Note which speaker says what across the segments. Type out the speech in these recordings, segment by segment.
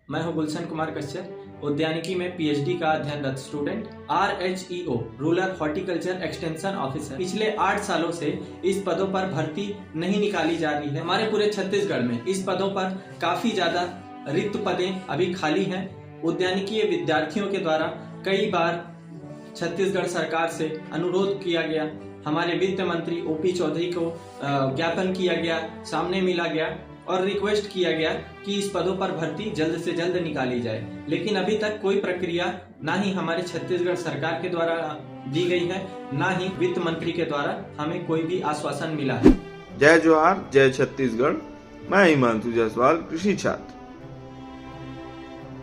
Speaker 1: मैं हूं गुलशन कुमार कश्यप, उद्यानिकी में पीएचडी का अध्ययनरत student, RHEO rural horticulture extension officer. पिछले 8 सालों से इस पदों पर भर्ती नहीं निकाली जा रही है। हमारे पूरे छत्तीसगढ़ में इस पदों पर काफी ज्यादा रिक्त पदें अभी खाली हैं। उद्यानिकीय विद्यार्थियों के द्वारा कई बार छत्तीसगढ़ सरकार से अनुरोध किया गया, हमारे वित्त मंत्री OP चौधरी को ज्ञापन किया गया, सामने मिला गया और रिक्वेस्ट किया गया कि इस पदों पर भर्ती जल्द से जल्द निकाली जाए, लेकिन अभी तक कोई प्रक्रिया ना ही हमारे छत्तीसगढ़ सरकार के द्वारा दी गई है, ना ही वित्त मंत्री के द्वारा हमें कोई भी आश्वासन मिला है।
Speaker 2: जय जोहार, जय छत्तीसगढ़। मैं हिमांशु जायसवाल, कृषि छात्र।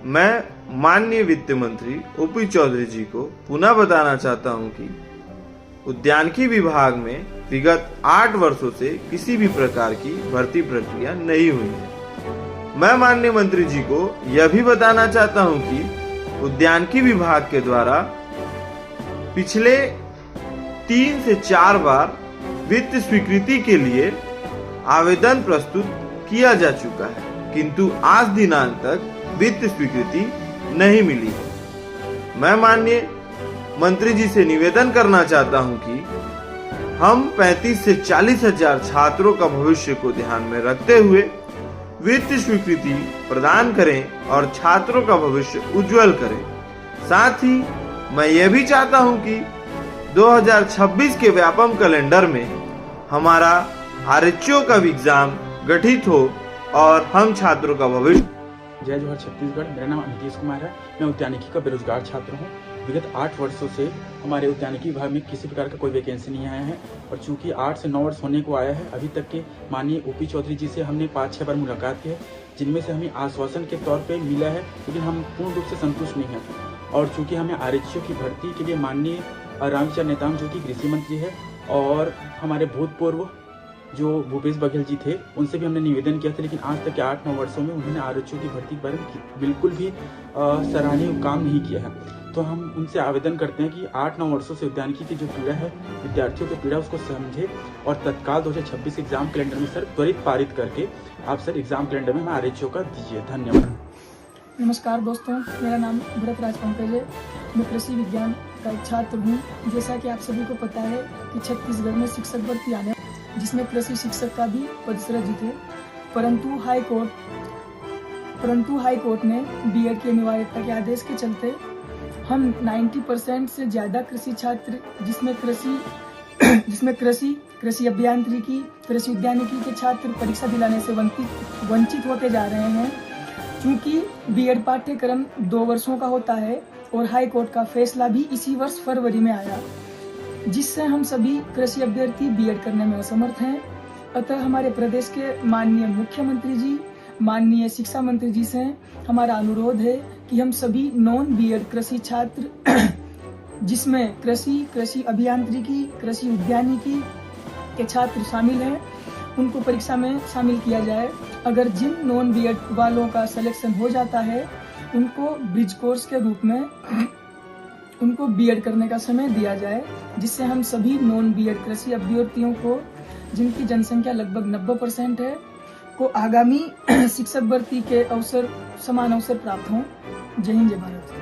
Speaker 2: मैं माननीय वित्त मंत्री OP चौधरी जी को पुनः बताना चाहता हूं कि उद्यानिकी विभाग में विगत 8 वर्षों से किसी भी प्रकार की भर्ती प्रक्रिया नहीं हुई है। मैं माननीय मंत्री जी को यह भी बताना चाहता हूं कि उद्यानिकी विभाग के द्वारा पिछले 3 से 4 बार वित्त स्वीकृति के लिए आवेदन प्रस्तुत किया जा चुका है, किंतु आज दिनांक तक वित्त स्वीकृति नहीं मिली है। मैं माननीय मंत्री जी से निवेदन करना चाहता हूं कि हम 35 से 40 हजार छात्रों का भविष्य को ध्यान में रखते हुए वित्त स्वीकृति प्रदान करें और छात्रों का भविष्य उज्जवल करें। साथ ही मैं यह भी चाहता हूं कि 2026 के व्यापम कैलेंडर में हमारा RHO का एग्जाम गठित हो और हम छात्रों का भविष्य।
Speaker 3: जय जोहार छत्तीसगढ़। मेरा नाम नीतीश कुमार है। मैं उद्यानिकी का बेरोजगार छात्र हूँ। विगत 8 वर्षों से हमारे उद्यानिकी विभाग में किसी प्रकार का कोई वैकेंसी नहीं आया है और चूंकि 8 से 9 वर्ष होने को आया है, अभी तक के माननीय OP चौधरी जी से हमने 5-6 बार मुलाकात की है, जिनमें से हमें आश्वासन के तौर पे मिला है, लेकिन हम पूर्ण रूप से संतुष्ट नहीं हैं। और चूंकि हमें RHO की भर्ती के लिए माननीय रामचंद्र नेताम जो कि कृषि मंत्री है और हमारे भूतपूर्व जो भूपेश बघेल जी थे, उनसे भी हमने निवेदन किया था, लेकिन आज तक के 8-9 वर्षों में उन्होंने RHO की भर्ती के बारे में बिल्कुल भी सराहनीय काम नहीं किया है। तो हम उनसे आवेदन करते हैं कि 8-9 वर्षों से उद्यानिकी की जो पीड़ा है, विद्यार्थियों की पीड़ा, उसको समझे और तत्काल 2026 एग्जाम कैलेंडर में सर त्वरित पारित करके आप सर एग्जाम कैलेंडर में हमें RHO का दीजिए। धन्यवाद।
Speaker 4: नमस्कार दोस्तों, मेरा नाम भरत राज पंकज है। मैं कृषि विज्ञान का एक छात्र हूँ। जैसा कि आप सभी को पता है कि छत्तीसगढ़ में शिक्षक भर्ती आने, जिसमें कृषि शिक्षक का भी पद सृजित है, परंतु हाई कोर्ट ने बीएड की अनिवार्यता के आदेश के चलते हम 90% से ज्यादा कृषि छात्र, जिसमें कृषि अभियांत्रिकी, कृषि उद्यानिकी के छात्र परीक्षा दिलाने से वंचित होते जा रहे हैं। क्योंकि बीएड पाठ्यक्रम 2 वर्षों का होता है और हाई कोर्ट का फैसला भी इसी वर्ष फरवरी में आया, जिससे हम सभी कृषि अभ्यर्थी बीएड करने में असमर्थ हैं। अतः हमारे प्रदेश के माननीय मुख्यमंत्री जी, माननीय शिक्षा मंत्री जी से हमारा अनुरोध है कि हम सभी नॉन बीएड कृषि छात्र, जिसमें कृषि अभियांत्रिकी, कृषि उद्यानिकी के छात्र शामिल हैं, उनको परीक्षा में शामिल किया जाए। अगर जिन नॉन बीएड वालों का सिलेक्शन हो जाता है, उनको ब्रिज कोर्स के रूप में उनको बीएड करने का समय दिया जाए, जिससे हम सभी नॉन बीएड कृषि अभ्यर्थियों को, जिनकी जनसंख्या लगभग 90% है, को आगामी शिक्षक भर्ती के समान अवसर प्राप्त हों। जय हिंद, जय भारत।